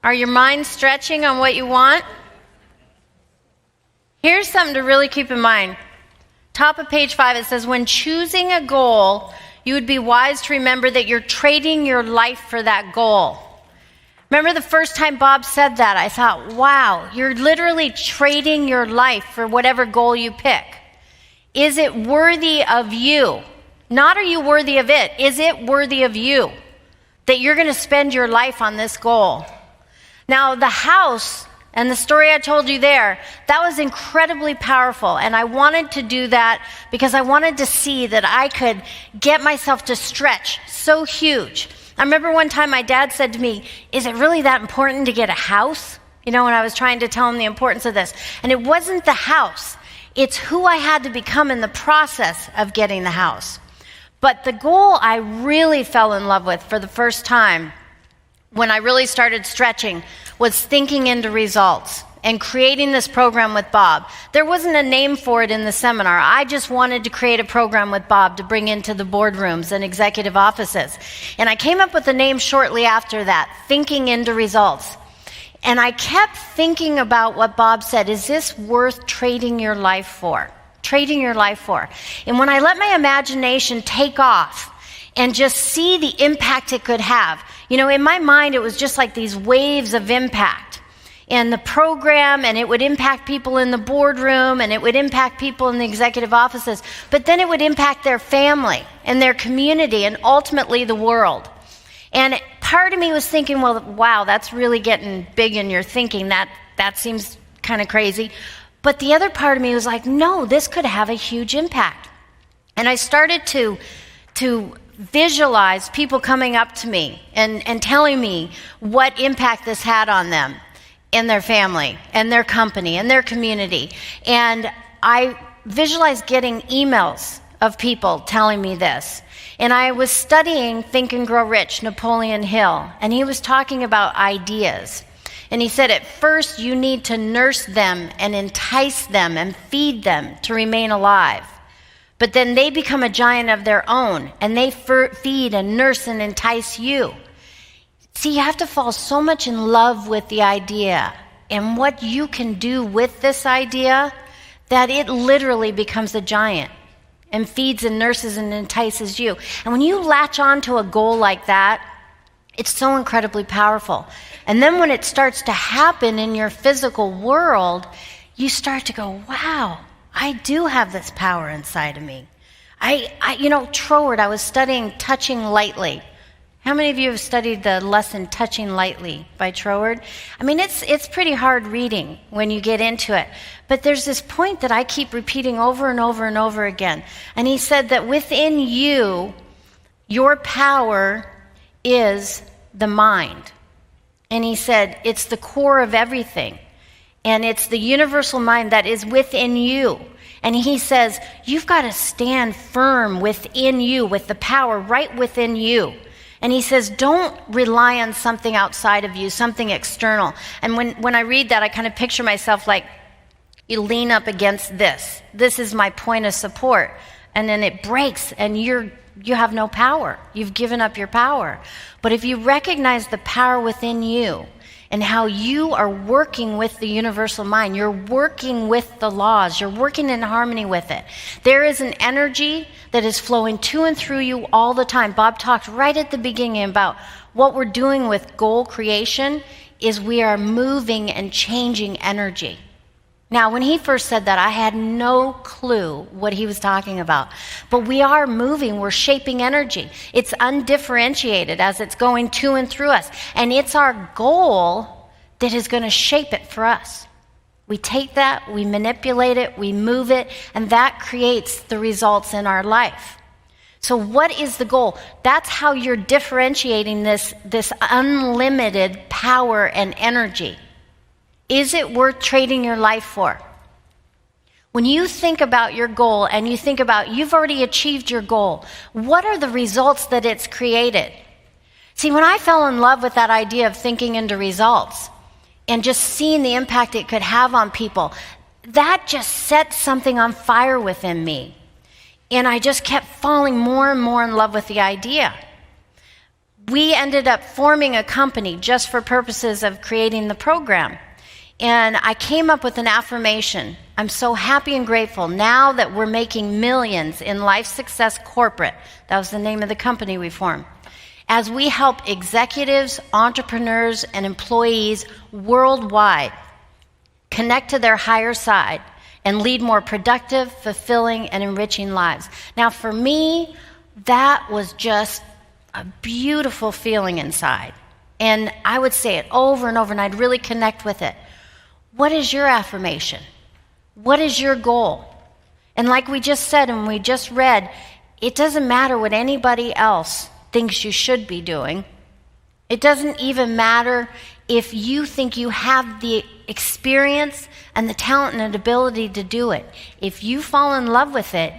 Are your minds stretching on what you want? Here's something to really keep in mind. Top of page 5, it says, when choosing a goal, you would be wise to remember that you're trading your life for that goal. Remember the first time Bob said that, I thought, wow, you're literally trading your life for whatever goal you pick. Is it worthy of you? Not are you worthy of it. Is it worthy of you that you're going to spend your life on this goal? Now, the house and the story I told you there, that was incredibly powerful. And I wanted to do that because I wanted to see that I could get myself to stretch so huge. I remember one time my dad said to me, is it really that important to get a house? You know, when I was trying to tell him the importance of this. And it wasn't the house. It's who I had to become in the process of getting the house. But the goal I really fell in love with for the first time when I really started stretching was thinking into results and creating this program with Bob. There wasn't a name for it in the seminar. I just wanted to create a program with Bob to bring into the boardrooms and executive offices. And I came up with a name shortly after that, Thinking into Results. And I kept thinking about what Bob said. Is this worth trading your life for? Trading your life for. And when I let my imagination take off and just see the impact it could have, you know, in my mind, it was just like these waves of impact. And the program, and it would impact people in the boardroom, and it would impact people in the executive offices, but then it would impact their family and their community and ultimately the world. And part of me was thinking, well, wow, that's really getting big in your thinking. That seems kind of crazy. But the other part of me was like, no, this could have a huge impact. And I started to visualize people coming up to me and telling me what impact this had on them and their family and their company and their community. And I visualized getting emails of people telling me this. And I was studying Think and Grow Rich, Napoleon Hill, and he was talking about ideas. And he said, at first you need to nurse them and entice them and feed them to remain alive. But then they become a giant of their own, and they feed and nurse and entice you. See, you have to fall so much in love with the idea and what you can do with this idea that it literally becomes a giant and feeds and nurses and entices you. And when you latch on to a goal like that, it's so incredibly powerful. And then when it starts to happen in your physical world, you start to go, wow, I do have this power inside of me. Troward, I was studying Touching Lightly. How many of you have studied the lesson Touching Lightly by Troward? I mean, it's pretty hard reading when you get into it. But there's this point that I keep repeating over and over and over again. And he said that within you, your power is the mind. And he said it's the core of everything. And it's the universal mind that is within you. And he says, you've got to stand firm within you with the power right within you. And he says, don't rely on something outside of you, something external. And when I read that, I kind of picture myself like, you lean up against this. This is my point of support. And then it breaks and you have no power. You've given up your power. But if you recognize the power within you and how you are working with the universal mind, you're working with the laws, you're working in harmony with it. There is an energy that is flowing to and through you all the time. Bob talked right at the beginning about what we're doing with goal creation is we are moving and changing energy. Now, when he first said that, I had no clue what he was talking about. But we are moving, we're shaping energy. It's undifferentiated as it's going to and through us. And it's our goal that is going to shape it for us. We take that, we manipulate it, we move it, and that creates the results in our life. So what is the goal? That's how you're differentiating this unlimited power and energy. Is it worth trading your life for? When you think about your goal and you think about you've already achieved your goal, what are the results that it's created? See, when I fell in love with that idea of thinking into results and just seeing the impact it could have on people, that just set something on fire within me. And I just kept falling more and more in love with the idea. we ended up forming a company just for purposes of creating the program. And I came up with an affirmation. I'm so happy and grateful now that we're making millions in Life Success Corporate. That was the name of the company we formed. As we help executives, entrepreneurs, and employees worldwide connect to their higher side and lead more productive, fulfilling, and enriching lives. Now, for me, that was just a beautiful feeling inside. And I would say it over and over, and I'd really connect with it. What is your affirmation? What is your goal? And like we just said and we just read, it doesn't matter what anybody else thinks you should be doing. It doesn't even matter if you think you have the experience and the talent and ability to do it. If you fall in love with it,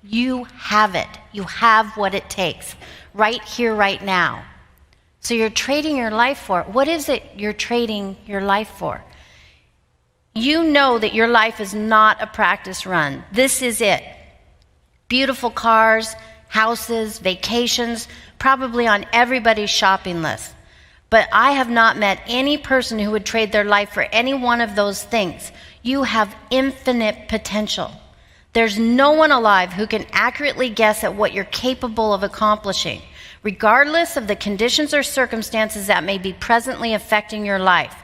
you have it. You have what it takes right here, right now. So you're trading your life for it. What is it you're trading your life for? You know that your life is not a practice run. This is it. Beautiful cars, houses, vacations, probably on everybody's shopping list. But I have not met any person who would trade their life for any one of those things. You have infinite potential. There's no one alive who can accurately guess at what you're capable of accomplishing, regardless of the conditions or circumstances that may be presently affecting your life.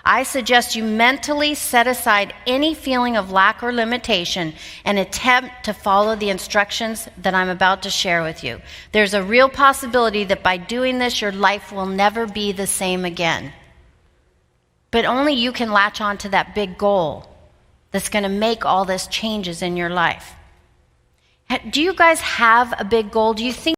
I suggest you mentally set aside any feeling of lack or limitation and attempt to follow the instructions that I'm about to share with you. There's a real possibility that by doing this, your life will never be the same again. But only you can latch on to that big goal that's going to make all this changes in your life. Do you guys have a big goal? Do you think